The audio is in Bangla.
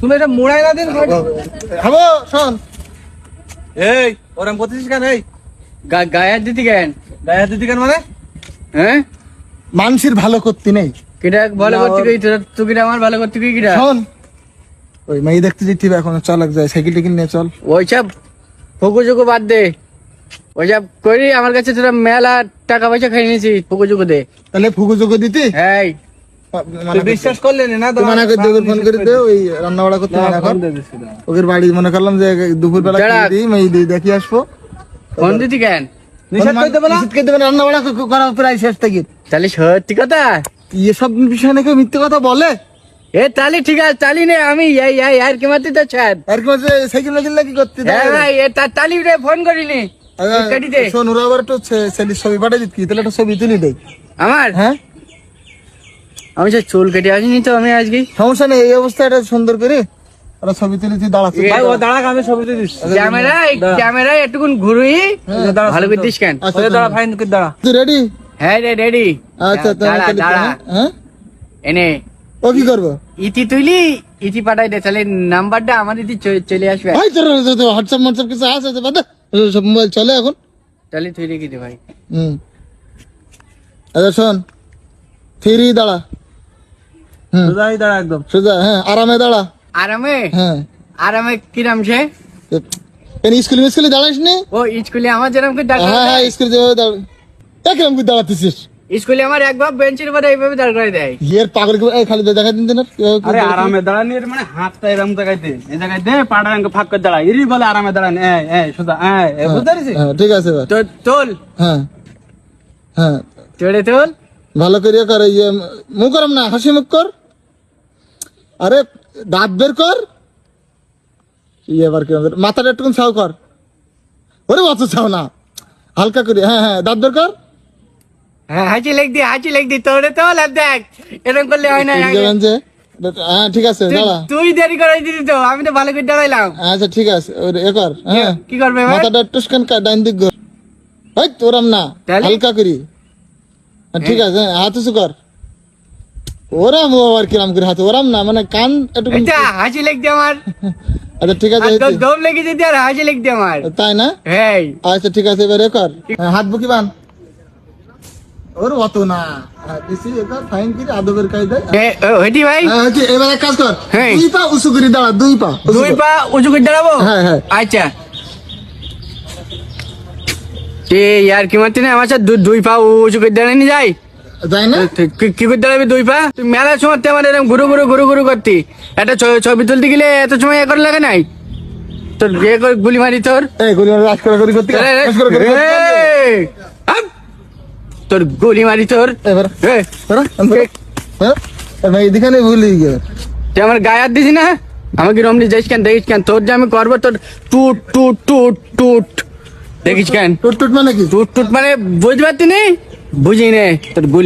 তুমি এটা মোড়াই না দিন হ্যালো শোন, এই ওরম করতেছিস কেন? এই গায়ের দিতি কেন? গায়ে দিদি কেন মানে? হ্যাঁ মানুষের ভালো করতে নেই। কিটা ভালো করতে গই তুই কিটা আমার ভালো করতে গই কিটা? শোন, ওই মেয়ে দেখতে যেতে হবে এখন, চল এক যায় সাইকেল টেকিল নিয়ে চল। ওইসব ফুকুচুকু বাদ দে, ওইসব করি আমার কাছে তোরা মেলা টাকা পয়সা খাই নিয়েছি ফুকুচুকু দে। তাহলে ফুকু যোগ দিতি, এই তুই বিশ্বাস করলি না? তুই মানা করে দে, ফোন করে দে, ওই রান্না বাড়া করতে মানা কর। ওদের বাড়ি মনে করলাম যে দুপুর বেলা দাঁড়া। দিই মেয়ে দেখি আসবো। ফোন দিতি কেন? নিষেধ করে দেবে না? নিষেধ করে দেবে না, রান্না বাড়া করা প্রায় শেষ থেকে। তাহলে সত্যি কথা? এসব বিষয় নাকি মিথ্যে কথা বলে। এ তাহলে ঠিক আছে, তালি নে আমি আর কি মারতে তো ছাদ। আর কি বলছে সাইকেল নাকি নাকি করতে হ্যাঁ ভাই তালি রে ফোন করিনি কাটি দে। শোন, ওরা আবার একটু ছেলের ছবি পাঠিয়ে দিত কি, তাহলে একটা ছবি তুলে দেয়। আমার হ্যাঁ আমি সে চুল কেটে আসিনি তো আমি আজকে। সমস্যা নেই, এই অবস্থা এটা সুন্দর করে একটা ছবি তুলে তুই দাঁড়াচ্ছিস। ভাই ও দাঁড়াক, আমি ছবি দিয়ে দিচ্ছি। ক্যামেরায় একটুকুন ঘুরুই ভালো করে দিস কেন? আচ্ছা, দাঁড়া ফাইন করে দাঁড়া। তুই রেডি? হ্যাঁ রে রেডি। আচ্ছা দাঁড়া দাঁড়া হ্যাঁ, এনে ও কি করবো? ইতি তুইলি ইতি পাঠাই দে, তাহলে নাম্বারটা আমার ইতি চলে আসবে। ভাই তোর হোয়াটসঅ্যাপ হোয়াটসঅ্যাপ কিছু আছে বাদ, সব মোবাইল চলে এখন। তাহলে তুই রেখে দে ভাই। আচ্ছা শোন, থ্রি দাঁড়া, সোজাই দাঁড়া একদম। সোজা, হ্যাঁ আরামে দাঁড়া। আরামে? হ্যাঁ আরামে কিরাম সে? স্কুলে দাঁড়াস নি? ও স্কুলে আমার যেরকম করে দাঁড় হ্যাঁ হ্যাঁ, স্কুলে যেভাবে দাঁড়া, একরকম করে দাঁড়াতেছিস। স্কুলে আমার একবার বেঞ্চের উপরে এইভাবে দাঁড় করে দেয়। এর পাগল খালি দেখা দিন না আরে আরামে দাঁড়ানি, এর মানে হাতটা এরকম জায়গায় দে, এই জায়গায় দে, পাটা এরকম ফাঁক করে দাঁড়া, এরই বলে আরামে দাঁড়ানি। এই সোজা, বুঝতে পারছিস? হ্যাঁ ঠিক আছে এবার। তো তোল হ্যাঁ হ্যাঁ, চড়ে তোল। ভালো করে কর, ইয়ে মুখ করম না, হাসি মুখ কর। আরে দাঁত বের কর, ইয়ে এবার কি মাথাটা একটু ছাও কর। ওরে অত ছাও না, হালকা করে। হ্যাঁ হ্যাঁ, দাঁত বের কর। হ্যাঁ হাঁচি লেগ দি তোরে তোল আর দেখ এরকম করলে হয় না। হ্যাঁ ঠিক আছে দাঁড়া। তুই দেরি করে দিবি তো, আমি তো ভালো করে দাঁড়াইলাম। আচ্ছা ঠিক আছে, ওই এ কর। হ্যাঁ কি করবে এবার? মাথাটা একটু ডাইন দিক ঘোর। ওই তোরাম না, তাহলে? হালকা করি। ঠিক আছে, হ্যাঁ, হাত উঁচু কর। ওরাম আর কিরাম করে হাত, ওরাম না মানে কান একটু। এটা হাঁচি লেগ দি আমার। আচ্ছা ঠিক আছে, আর দম লেগে যেতে আর হাঁচি লেগ দি আমার। তাই না? হ্যাঁ আচ্ছা ঠিক আছে, এবার এ কর। হ্যাঁ, হাত বুকি বান। ওর অত না, বেশি এটা ফাইন করে আদবের কায়দায়। হেটি ভাই এবার এক কাজ কর, হ্যাঁ। দুই পা উঁচু করে দাঁড়া, দুই পা উঁচু দুই কর। পা উঁচু করে দাঁড়াবো? হ্যাঁ হ্যাঁ। আচ্ছা আর কি মারতে না আমার সাথে দুই পা উঁচু করে দাঁড়ানি যায়? যাই না? কি করে দাঁড়াবি দুই পা? তুই মেলার সময় আমার এরকম ঘুরু ঘুরু করতি, একটা ছবি তুলতে গেলে এত সময় এ করে লাগে নাই তোর? বিয়ে করে গুলি মারি তোর, এই গুলি রাজ করা করি করতে রাজ করা করি করতে। এই, আপ! তোর গুলি মারি তোর। এবার এই, ধরো, হ্যাঁ ভাই এদিকে ভুলি গিয়ে তুই আমার গায়ে হাত দিস না, আমাকে রমনি যাইস কেন? দেখিস কেন তোর যে আমি করবো তোর টুট টুট টুট টুট, দেখিস কেন? টুট টুট মানে কি? টুট টুট মানে বুঝতে পারতি নি? বুঝি নে তোর গুলি